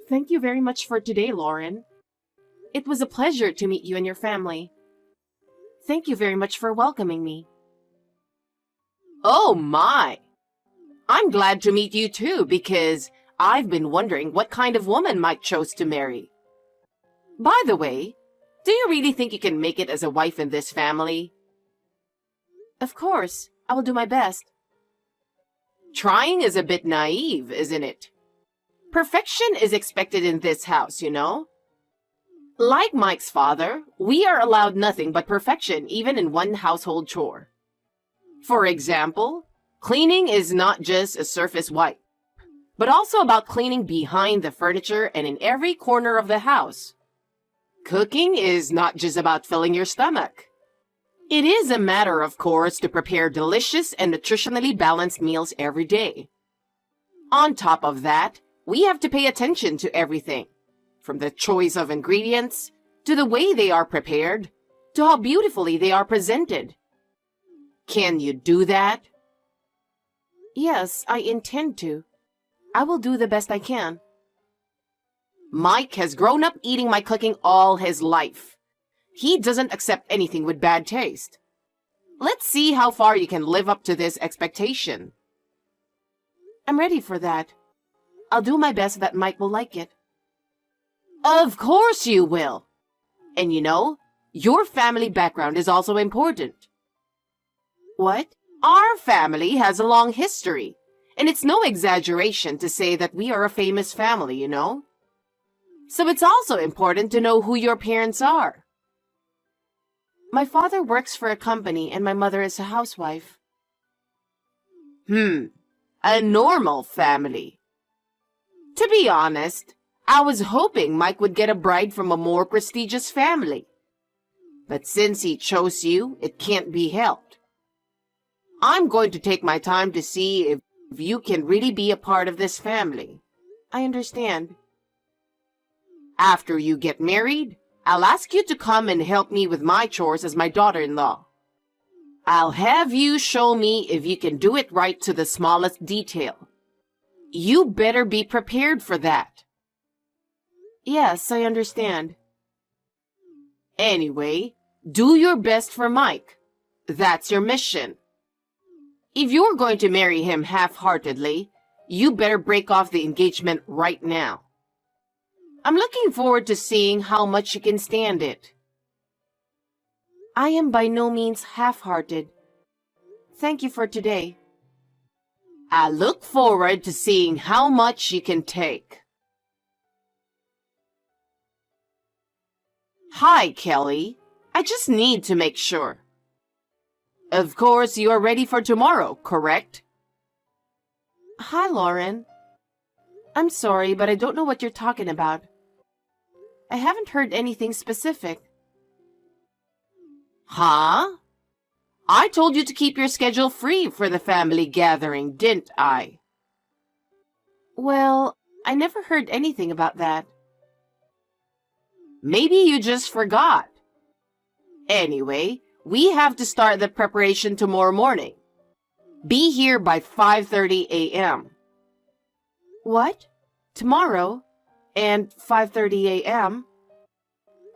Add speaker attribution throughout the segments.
Speaker 1: Thank you very much for today, Lauren. It was a pleasure to meet you and your family. Thank you very much for welcoming me.
Speaker 2: Oh my! I'm glad to meet you too because I've been wondering what kind of woman Mike chose to marry. By the way, do you really think you can make it as a wife in this family?
Speaker 1: Of course, I will do my best.
Speaker 2: Trying is a bit naive, isn't it? Perfection is expected in this house, you know? Like Mike's father, we are allowed nothing but perfection even in one household chore. For example, cleaning is not just a surface wipe, but also about cleaning behind the furniture and in every corner of the house. Cooking is not just about filling your stomach. It is a matter of course to prepare delicious and nutritionally balanced meals every day. On top of that, we have to pay attention to everything, from the choice of ingredients, to the way they are prepared, to how beautifully they are presented. Can you do that?
Speaker 1: Yes, I intend to. I will do the best I can.
Speaker 2: Mike has grown up eating my cooking all his life. He doesn't accept anything with bad taste. Let's see how far you can live up to this expectation.
Speaker 1: I'm ready for that. I'll do my best that Mike will like it.
Speaker 2: Of course you will. And you know, your family background is also important.
Speaker 1: What?
Speaker 2: Our family has a long history, and it's no exaggeration to say that we are a famous family, you know? So it's also important to know who your parents are.
Speaker 1: My father works for a company and my mother is a housewife.
Speaker 2: A normal family. To be honest, I was hoping Mike would get a bride from a more prestigious family. But since he chose you, it can't be helped. I'm going to take my time to see if you can really be a part of this family.
Speaker 1: I understand.
Speaker 2: After you get married, I'll ask you to come and help me with my chores as my daughter-in-law. I'll have you show me if you can do it right to the smallest detail. You better be prepared for that.
Speaker 1: Yes, I understand.
Speaker 2: Anyway, do your best for Mike. That's your mission. If you're going to marry him half-heartedly, you better break off the engagement right now. I'm looking forward to seeing how much you can stand it.
Speaker 1: I am by no means half-hearted. Thank you for today.
Speaker 2: I look forward to seeing how much you can take. Hi, Kelly. I just need to make sure. Of course, you are ready for tomorrow, correct?
Speaker 1: Hi, Lauren. I'm sorry, but I don't know what you're talking about. I haven't heard anything specific.
Speaker 2: Huh? I told you to keep your schedule free for the family gathering, didn't I?
Speaker 1: Well, I never heard anything about that.
Speaker 2: Maybe you just forgot. Anyway, we have to start the preparation tomorrow morning. Be here by 5:30 a.m.
Speaker 1: What? Tomorrow? And 5:30 a.m.?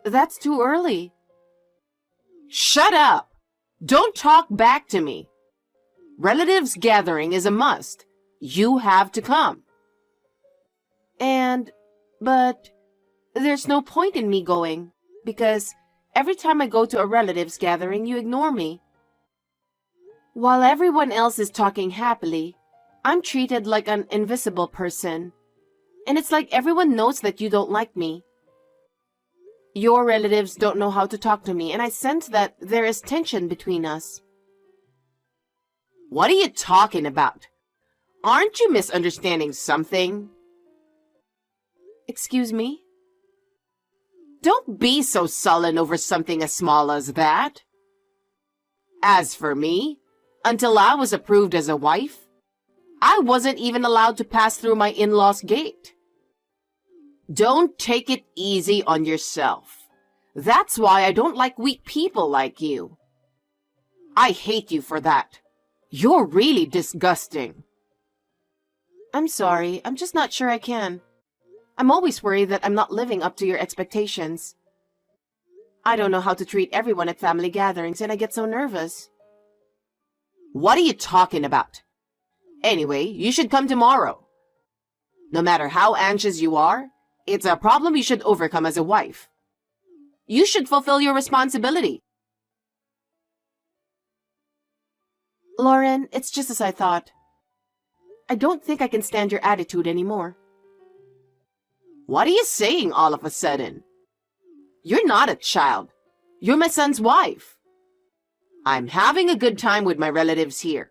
Speaker 1: That's too early.
Speaker 2: Shut up! Don't talk back to me. Relatives gathering is a must. You have to come.
Speaker 1: But there's no point in me going, because every time I go to a relatives gathering, you ignore me. While everyone else is talking happily, I'm treated like an invisible person. And it's like everyone knows that you don't like me. Your relatives don't know how to talk to me, and I sense that there is tension between us.
Speaker 2: What are you talking about? Aren't you misunderstanding something?
Speaker 1: Excuse me?
Speaker 2: Don't be so sullen over something as small as that. As for me, until I was approved as a wife, I wasn't even allowed to pass through my in-laws' gate. Don't take it easy on yourself. That's why I don't like weak people like you. I hate you for that. You're really disgusting.
Speaker 1: I'm sorry, I'm just not sure I can. I'm always worried that I'm not living up to your expectations. I don't know how to treat everyone at family gatherings, and I get so nervous.
Speaker 2: What are you talking about? Anyway, you should come tomorrow. No matter how anxious you are, it's a problem you should overcome as a wife. You should fulfill your responsibility.
Speaker 1: Lauren, it's just as I thought. I don't think I can stand your attitude anymore.
Speaker 2: What are you saying all of a sudden? You're not a child. You're my son's wife. I'm having a good time with my relatives here.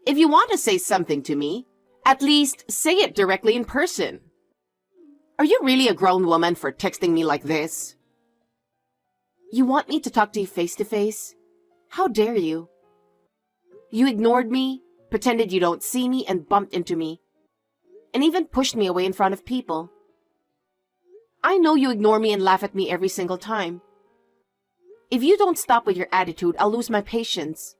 Speaker 2: If you want to say something to me, at least say it directly in person. Are you really a grown woman for texting me like this?
Speaker 1: You want me to talk to you face to face? How dare you? You ignored me, pretended you don't see me, and bumped into me, and even pushed me away in front of people. I know you ignore me and laugh at me every single time. If you don't stop with your attitude, I'll lose my patience.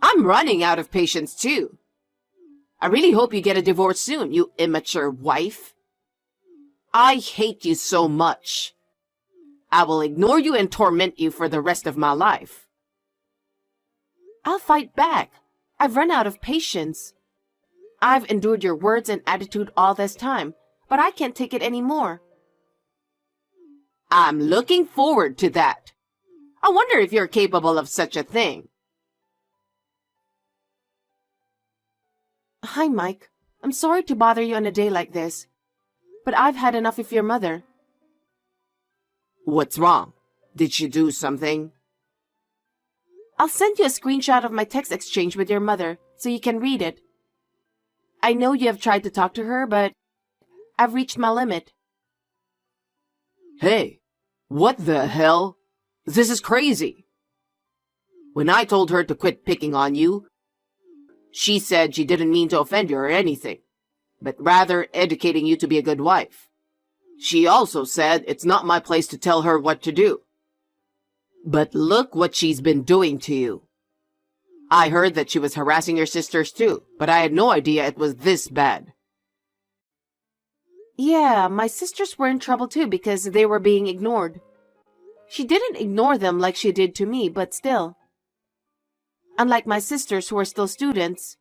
Speaker 2: I'm running out of patience too. I really hope you get a divorce soon, you immature wife. I hate you so much. I will ignore you and torment you for the rest of my life.
Speaker 1: I'll fight back. I've run out of patience. I've endured your words and attitude all this time, but I can't take it anymore.
Speaker 2: I'm looking forward to that. I wonder if you're capable of such a thing.
Speaker 1: Hi, Mike. I'm sorry to bother you on a day like this, but I've had enough of your mother.
Speaker 2: What's wrong? Did she do something?
Speaker 1: I'll send you a screenshot of my text exchange with your mother so you can read it. I know you have tried to talk to her, but I've reached my limit.
Speaker 2: Hey, what the hell? This is crazy. When I told her to quit picking on you, she said she didn't mean to offend you or anything, but rather educating you to be a good wife. She also said it's not my place to tell her what to do. But look what she's been doing to you. I heard that she was harassing your sisters too, but I had no idea it was this bad.
Speaker 1: Yeah, my sisters were in trouble too because they were being ignored. She didn't ignore them like she did to me, but still. Unlike my sisters who are still students,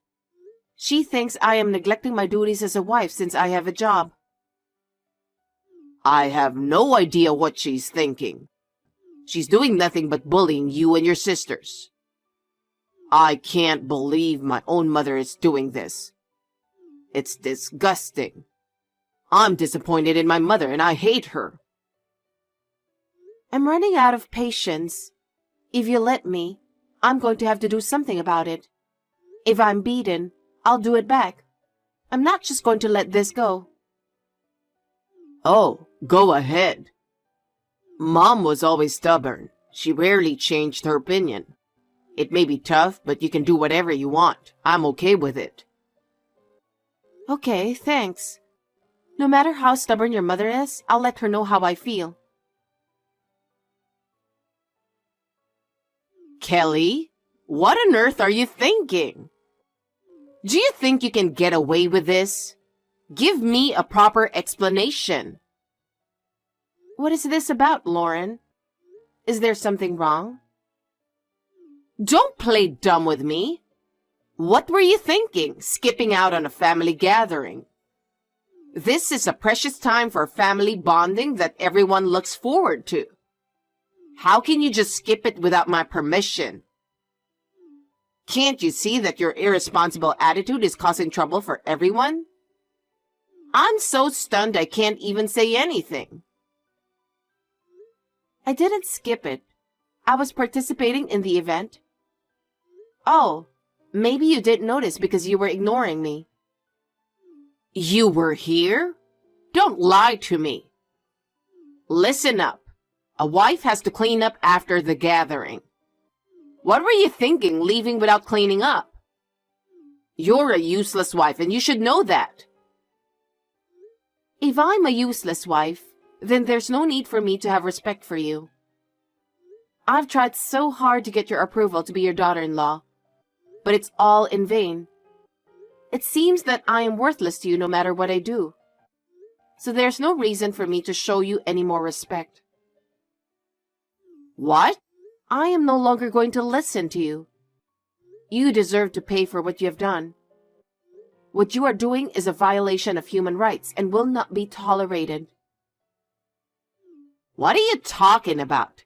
Speaker 1: she thinks I am neglecting my duties as a wife since I have a job.
Speaker 2: I have no idea what she's thinking. She's doing nothing but bullying you and your sisters. I can't believe my own mother is doing this. It's disgusting. I'm disappointed in my mother and I hate her.
Speaker 1: I'm running out of patience. If you let me, I'm going to have to do something about it. If I'm beaten, I'll do it back. I'm not just going to let this go.
Speaker 2: Oh, go ahead. Mom was always stubborn. She rarely changed her opinion. It may be tough, but you can do whatever you want. I'm okay with it.
Speaker 1: Okay, thanks. No matter how stubborn your mother is, I'll let her know how I feel.
Speaker 2: Kelly, what on earth are you thinking? Do you think you can get away with this? Give me a proper explanation.
Speaker 1: What is this about, Lauren? Is there something wrong?
Speaker 2: Don't play dumb with me. What were you thinking, skipping out on a family gathering? This is a precious time for family bonding that everyone looks forward to. How can you just skip it without my permission? Can't you see that your irresponsible attitude is causing trouble for everyone? I'm so stunned I can't even say anything.
Speaker 1: I didn't skip it. I was participating in the event. Oh, maybe you didn't notice because you were ignoring me.
Speaker 2: You were here? Don't lie to me. Listen up. A wife has to clean up after the gathering. What were you thinking, leaving without cleaning up? You're a useless wife, and you should know that.
Speaker 1: If I'm a useless wife, then there's no need for me to have respect for you. I've tried so hard to get your approval to be your daughter-in-law, but it's all in vain. It seems that I am worthless to you no matter what I do. so there's no reason for me to show you any more respect.
Speaker 2: What?
Speaker 1: I am no longer going to listen to you. You deserve to pay for what you have done. What you are doing is a violation of human rights and will not be tolerated.
Speaker 2: What are you talking about?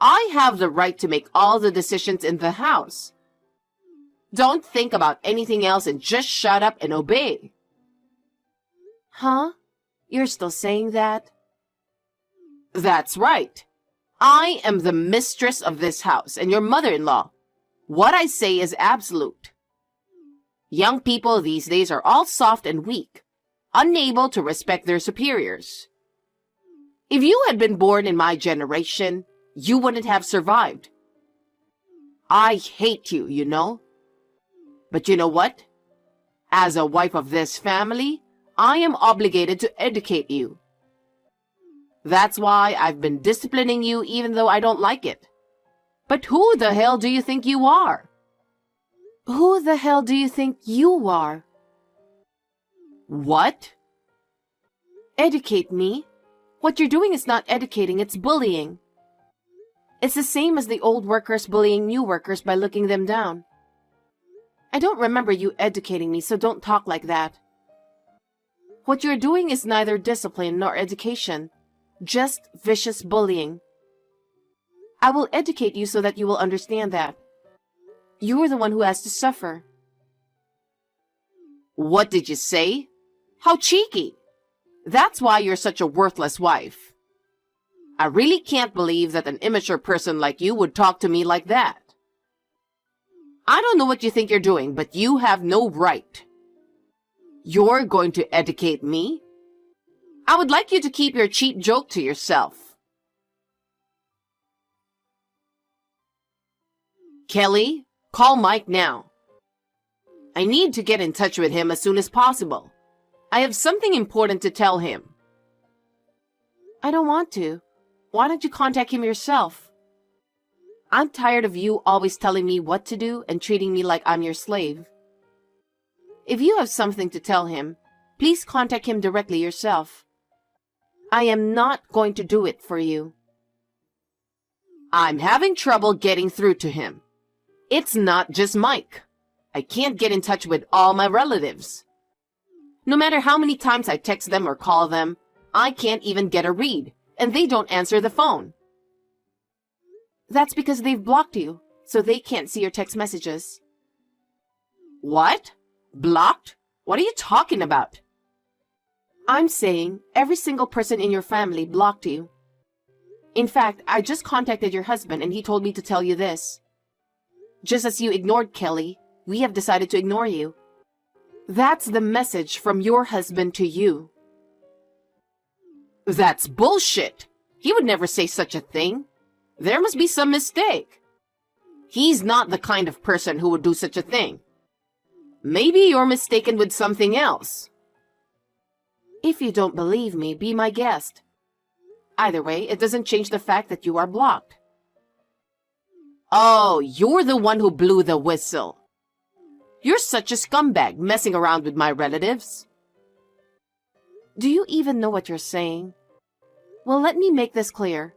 Speaker 2: I have the right to make all the decisions in the house. Don't think about anything else and just shut up and obey.
Speaker 1: Huh? You're still saying that?
Speaker 2: That's right. I am the mistress of this house and your mother-in-law. What I say is absolute. Young people these days are all soft and weak, unable to respect their superiors. If you had been born in my generation, you wouldn't have survived. I hate you, you know. But you know what? As a wife of this family, I am obligated to educate you. That's why I've been disciplining you even though I don't like it. But who the hell do you think you are?
Speaker 1: Who the hell do you think you are?
Speaker 2: What?
Speaker 1: Educate me? What you're doing is not educating, it's bullying. It's the same as the old workers bullying new workers by looking them down. I don't remember you educating me, so don't talk like that. What you're doing is neither discipline nor education, just vicious bullying. I will educate you so that you will understand that. You are the one who has to suffer.
Speaker 2: What did you say? How cheeky! That's why you're such a worthless wife. I really can't believe that an immature person like you would talk to me like that. I don't know what you think you're doing, but you have no right. You're going to educate me? I would like you to keep your cheap joke to yourself. Kelly, call Mike now. I need to get in touch with him as soon as possible. I have something important to tell him.
Speaker 1: I don't want to. Why don't you contact him yourself? I'm tired of you always telling me what to do and treating me like I'm your slave. If you have something to tell him, please contact him directly yourself. I am not going to do it for you.
Speaker 2: I'm having trouble getting through to him. It's not just Mike. I can't get in touch with all my relatives. No matter how many times I text them or call them, I can't even get a read, and they don't answer the phone.
Speaker 1: That's because they've blocked you, so they can't see your text messages.
Speaker 2: What? Blocked? What are you talking about?
Speaker 1: I'm saying every single person in your family blocked you. In fact, I just contacted your husband and he told me to tell you this. Just as you ignored Kelly, we have decided to ignore you. That's the message from your husband to you.
Speaker 2: That's bullshit. He would never say such a thing. There must be some mistake. He's not the kind of person who would do such a thing. Maybe you're mistaken with something else.
Speaker 1: If you don't believe me, be my guest. Either way, it doesn't change the fact that you are blocked.
Speaker 2: Oh, you're the one who blew the whistle. You're such a scumbag messing around with my relatives.
Speaker 1: Do you even know what you're saying? Well, let me make this clear.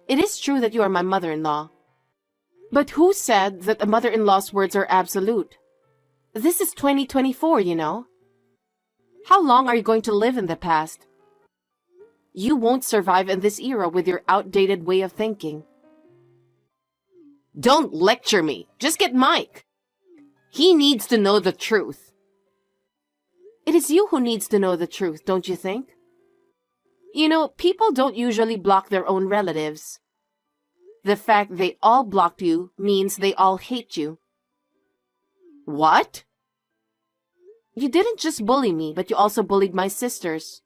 Speaker 1: It is true that you are my mother-in-law. But who said that a mother-in-law's words are absolute? This is 2024, you know. How long are you going to live in the past? You won't survive in this era with your outdated way of thinking.
Speaker 2: Don't lecture me. Just get Mike. He needs to know the truth.
Speaker 1: It is you who needs to know the truth, don't you think? You know, people don't usually block their own relatives. The fact they all blocked you means they all hate you.
Speaker 2: What?
Speaker 1: You didn't just bully me, but you also bullied my sisters.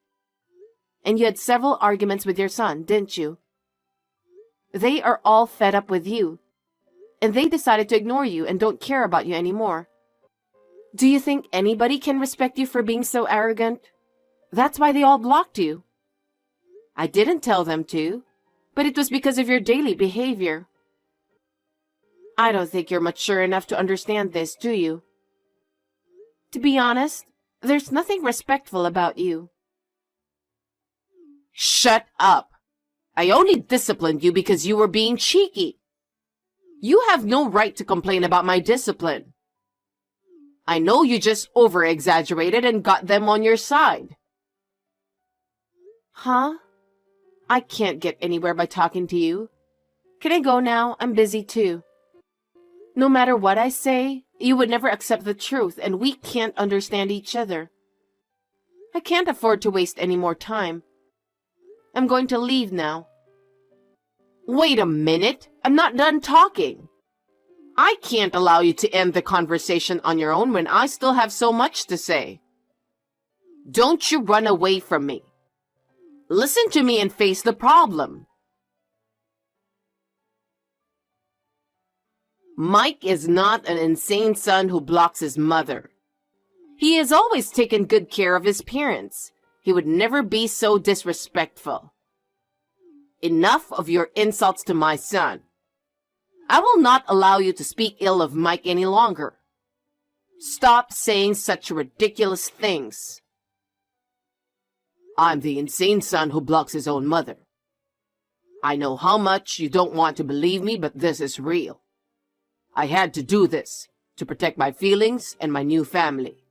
Speaker 1: And you had several arguments with your son, didn't you? They are all fed up with you. And they decided to ignore you and don't care about you anymore. Do you think anybody can respect you for being so arrogant? That's why they all blocked you. I didn't tell them to, but it was because of your daily behavior. I don't think you're mature enough to understand this, do you? To be honest, there's nothing respectful about you.
Speaker 2: Shut up. I only disciplined you because you were being cheeky. You have no right to complain about my discipline. I know you just over-exaggerated and got them on your side.
Speaker 1: Huh? I can't get anywhere by talking to you. Can I go now? I'm busy too. No matter what I say, you would never accept the truth, and we can't understand each other. I can't afford to waste any more time. I'm going to leave now.
Speaker 2: Wait a minute. I'm not done talking. I can't allow you to end the conversation on your own when I still have so much to say. Don't you run away from me. Listen to me and face the problem. Mike is not an insane son who blocks his mother. He has always taken good care of his parents. He would never be so disrespectful. Enough of your insults to my son. I will not allow you to speak ill of Mike any longer. Stop saying such ridiculous things. I'm the insane son who blocks his own mother. I know how much you don't want to believe me, but this is real. I had to do this to protect my feelings and my new family.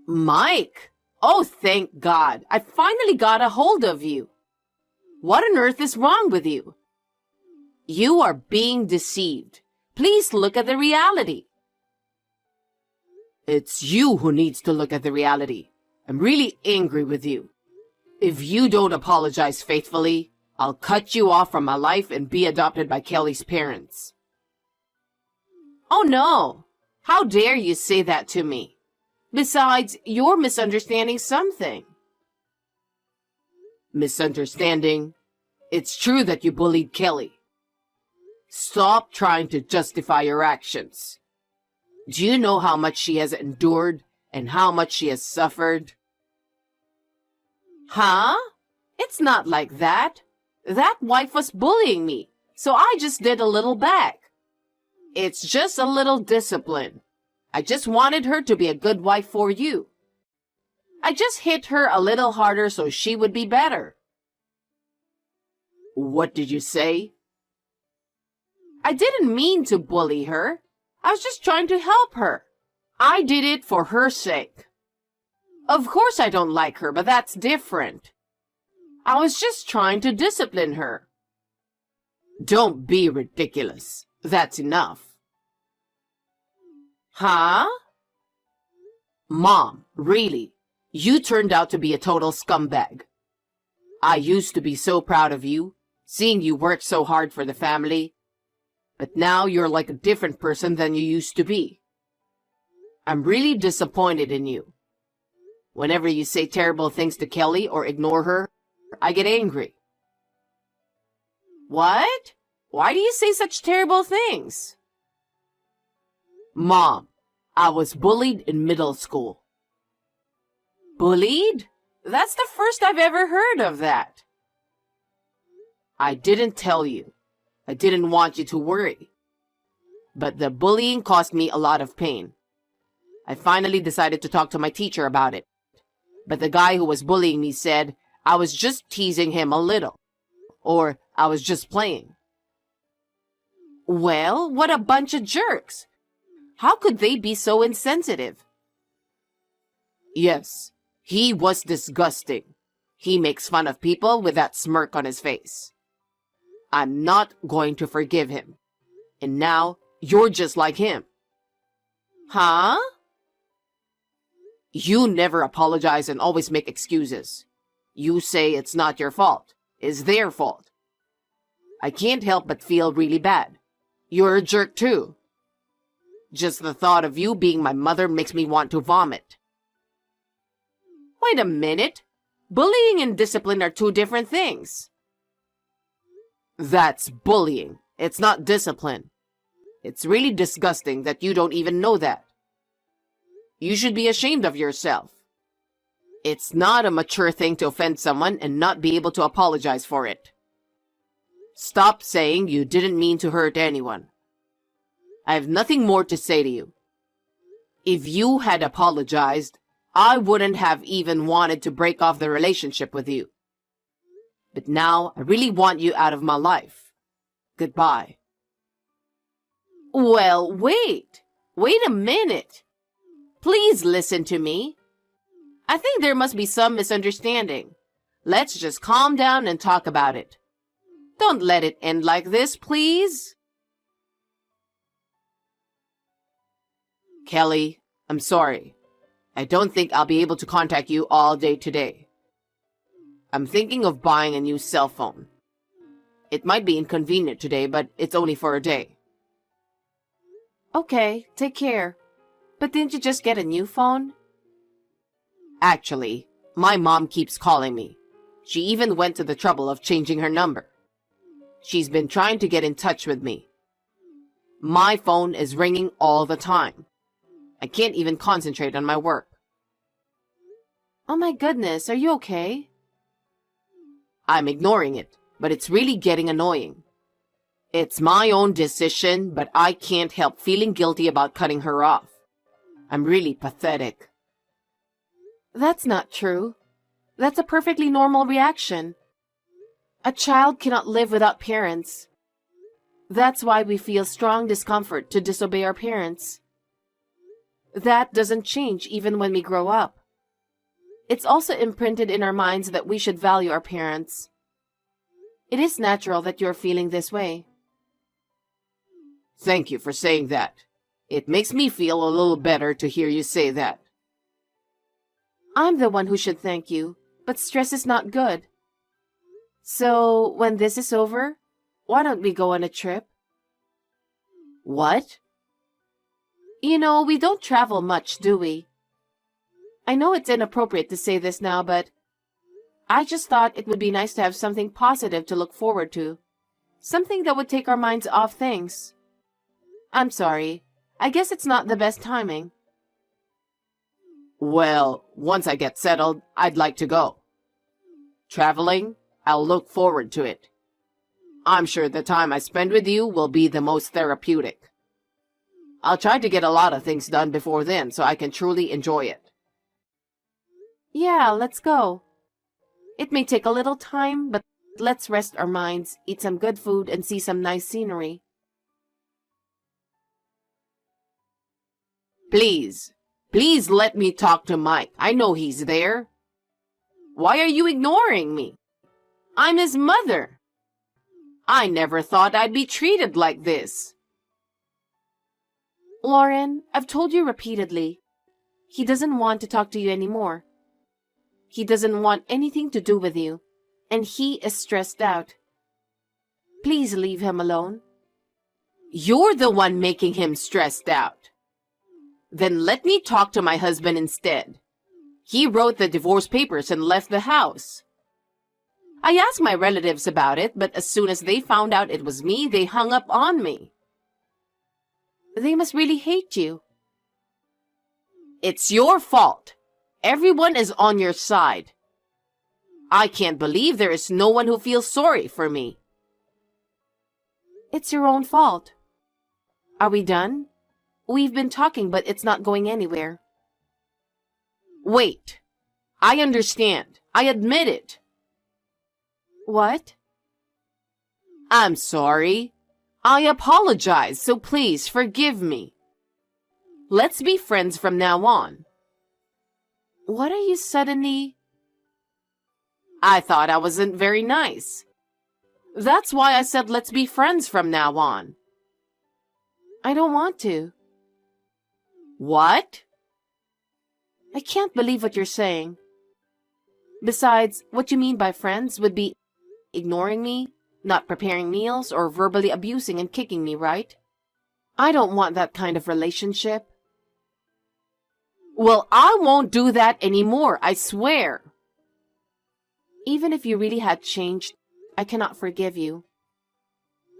Speaker 2: Mike! Oh, thank God. I finally got a hold of you. What on earth is wrong with you? You are being deceived. Please look at the reality. It's you who needs to look at the reality. I'm really angry with you. If you don't apologize faithfully, I'll cut you off from my life and be adopted by Kelly's parents. Oh no! How dare you say that to me? Besides, you're misunderstanding something. Misunderstanding? It's true that you bullied Kelly. Stop trying to justify your actions. Do you know how much she has endured and how much she has suffered? Huh? It's not like that. That wife was bullying me, so I just did a little back. It's just a little discipline. I just wanted her to be a good wife for you. I just hit her a little harder so she would be better. What did you say? I didn't mean to bully her. I was just trying to help her. I did it for her sake. Of course I don't like her, but that's different. I was just trying to discipline her. Don't be ridiculous. That's enough. Huh? Mom, really, you turned out to be a total scumbag. I used to be so proud of you, seeing you work so hard for the family. But now you're like a different person than you used to be. I'm really disappointed in you. Whenever you say terrible things to Kelly or ignore her, I get angry. What? Why do you say such terrible things? Mom, I was bullied in middle school. Bullied? That's the first I've ever heard of that. I didn't tell you. I didn't want you to worry. But the bullying caused me a lot of pain. I finally decided to talk to my teacher about it. But the guy who was bullying me said I was just teasing him a little. Or I was just playing. Well, what a bunch of jerks. How could they be so insensitive? Yes, he was disgusting. He makes fun of people with that smirk on his face. I'm not going to forgive him. And now, you're just like him. Huh? You never apologize and always make excuses. You say it's not your fault. It's their fault. I can't help but feel really bad. You're a jerk too. Just the thought of you being my mother makes me want to vomit. Wait a minute. Bullying and discipline are two different things. That's bullying. It's not discipline. It's really disgusting that you don't even know that. You should be ashamed of yourself. It's not a mature thing to offend someone and not be able to apologize for it. Stop saying you didn't mean to hurt anyone. I have nothing more to say to you. If you had apologized, I wouldn't have even wanted to break off the relationship with you. But now I really want you out of my life. Goodbye. Well, wait. Wait a minute. Please listen to me. I think there must be some misunderstanding. Let's just calm down and talk about it. Don't let it end like this, please. Kelly, I'm sorry. I don't think I'll be able to contact you all day today. I'm thinking of buying a new cell phone. It might be inconvenient today, but it's only for a day.
Speaker 1: Okay, take care. But didn't you just get a new phone?
Speaker 2: Actually, my mom keeps calling me. She even went to the trouble of changing her number. She's been trying to get in touch with me. My phone is ringing all the time. I can't even concentrate on my work.
Speaker 1: Oh my goodness, are you okay?
Speaker 2: I'm ignoring it, but it's really getting annoying. It's my own decision, but I can't help feeling guilty about cutting her off. I'm really pathetic.
Speaker 1: That's not true. That's a perfectly normal reaction. A child cannot live without parents. That's why we feel strong discomfort to disobey our parents. That doesn't change even when we grow up. It's also imprinted in our minds that we should value our parents. It is natural that you're feeling this way.
Speaker 2: Thank you for saying that. It makes me feel a little better to hear you say that.
Speaker 1: I'm the one who should thank you, but stress is not good. So, when this is over, why don't we go on a trip?
Speaker 2: What?
Speaker 1: You know, we don't travel much, do we? I know it's inappropriate to say this now, but I just thought it would be nice to have something positive to look forward to. Something that would take our minds off things. I'm sorry. I guess it's not the best timing.
Speaker 2: Well, once I get settled, I'd like to go. Traveling, I'll look forward to it. I'm sure the time I spend with you will be the most therapeutic. I'll try to get a lot of things done before then so I can truly enjoy it.
Speaker 1: Yeah, let's go. It may take a little time, but let's rest our minds, eat some good food, and see some nice scenery.
Speaker 2: Please, please let me talk to Mike. I know he's there. Why are you ignoring me? I'm his mother. I never thought I'd be treated like this.
Speaker 1: Lauren, I've told you repeatedly. He doesn't want to talk to you anymore. He doesn't want anything to do with you, and he is stressed out. Please leave him alone.
Speaker 2: You're the one making him stressed out. Then let me talk to my husband instead. He wrote the divorce papers and left the house. I asked my relatives about it, but as soon as they found out it was me, they hung up on me.
Speaker 1: They must really hate you.
Speaker 2: It's your fault. Everyone is on your side. I can't believe there is no one who feels sorry for me.
Speaker 1: It's your own fault. Are we done? We've been talking, but it's not going anywhere.
Speaker 2: Wait. I understand. I admit it.
Speaker 1: What?
Speaker 2: I'm sorry. I apologize, so please forgive me. Let's be friends from now on.
Speaker 1: What are you suddenly...
Speaker 2: I thought I wasn't very nice. That's why I said let's be friends from now on.
Speaker 1: I don't want to.
Speaker 2: What?
Speaker 1: I can't believe what you're saying. Besides, what you mean by friends would be ignoring me, not preparing meals, or verbally abusing and kicking me, right? I don't want that kind of relationship.
Speaker 2: Well, I won't do that anymore, I swear.
Speaker 1: Even if you really had changed, I cannot forgive you.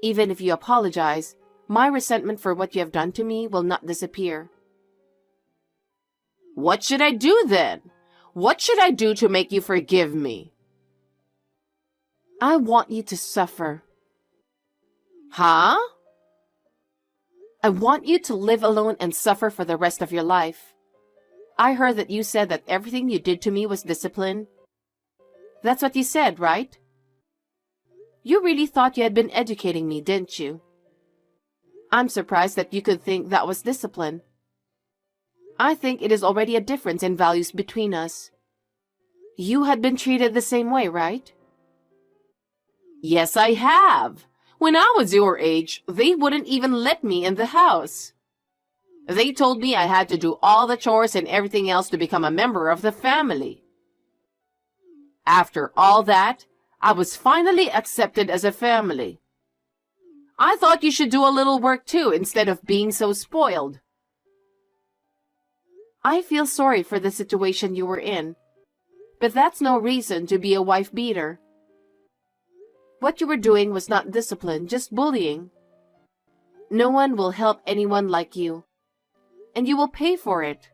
Speaker 1: Even if you apologize, my resentment for what you have done to me will not disappear.
Speaker 2: What should I do then? What should I do to make you forgive me?
Speaker 1: I want you to suffer.
Speaker 2: Huh?
Speaker 1: I want you to live alone and suffer for the rest of your life. I heard that you said that everything you did to me was discipline. That's what you said, right? You really thought you had been educating me, didn't you? I'm surprised that you could think that was discipline. I think it is already a difference in values between us. You had been treated the same way, right?
Speaker 2: Yes, I have. When I was your age, they wouldn't even let me in the house. They told me I had to do all the chores and everything else to become a member of the family. After all that, I was finally accepted as a family. I thought you should do a little work too instead of being so spoiled.
Speaker 1: I feel sorry for the situation you were in, but that's no reason to be a wife beater. What you were doing was not discipline, just bullying. No one will help anyone like you, and you will pay for it.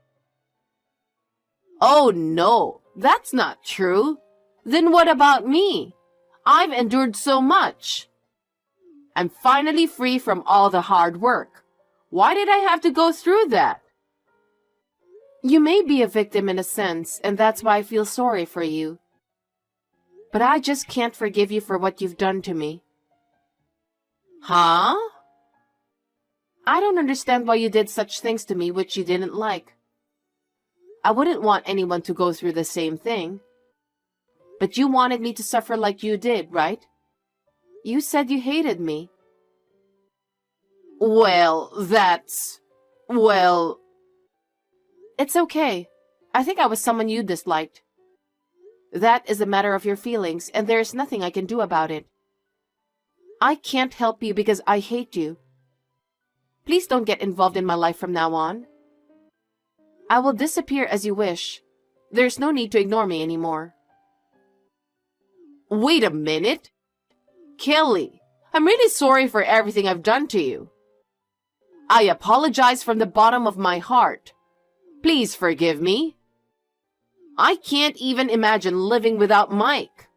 Speaker 2: Oh no, that's not true. Then what about me? I've endured so much. I'm finally free from all the hard work. Why did I have to go through that?
Speaker 1: You may be a victim in a sense, and that's why I feel sorry for you. But I just can't forgive you for what you've done to me.
Speaker 2: Huh?
Speaker 1: I don't understand why you did such things to me which you didn't like. I wouldn't want anyone to go through the same thing. But you wanted me to suffer like you did, right? You said you hated me.
Speaker 2: Well,
Speaker 1: It's okay. I think I was someone you disliked. That is a matter of your feelings, and there is nothing I can do about it. I can't help you because I hate you. Please don't get involved in my life from now on. I will disappear as you wish. There's no need to ignore me anymore.
Speaker 2: Wait a minute. Kelly, I'm really sorry for everything I've done to you. I apologize from the bottom of my heart. Please forgive me. I can't even imagine living without Mike.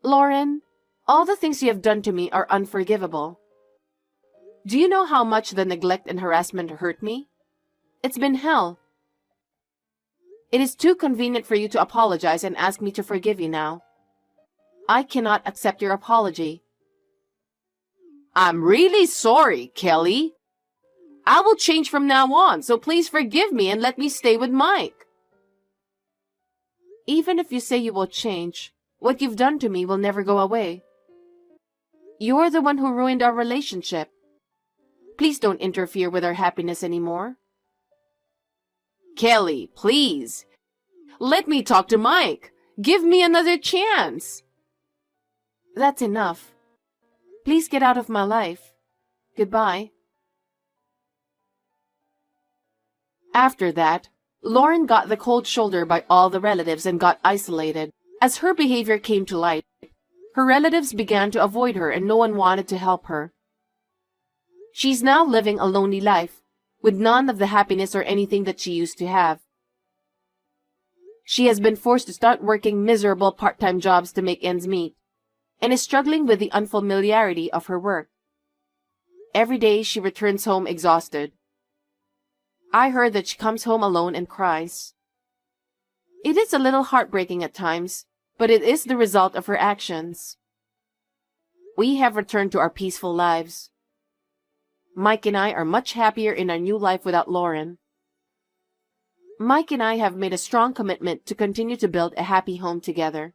Speaker 1: Lauren, all the things you have done to me are unforgivable. Do you know how much the neglect and harassment hurt me? It's been hell. It is too convenient for you to apologize and ask me to forgive you now. I cannot accept your apology.
Speaker 2: I'm really sorry, Kelly. I will change from now on, so please forgive me and let me stay with Mike.
Speaker 1: Even if you say you will change, what you've done to me will never go away. You're the one who ruined our relationship. Please don't interfere with our happiness anymore.
Speaker 2: Kelly, please. Let me talk to Mike. Give me another chance.
Speaker 1: That's enough. Please get out of my life. Goodbye. After that, Lauren got the cold shoulder by all the relatives and got isolated. As her behavior came to light, her relatives began to avoid her and no one wanted to help her. She's now living a lonely life, with none of the happiness or anything that she used to have. She has been forced to start working miserable part-time jobs to make ends meet, and is struggling with the unfamiliarity of her work. Every day she returns home exhausted. I heard that she comes home alone and cries. It is a little heartbreaking at times, but it is the result of her actions. We have returned to our peaceful lives. Mike and I are much happier in our new life without Lauren. Mike and I have made a strong commitment to continue to build a happy home together.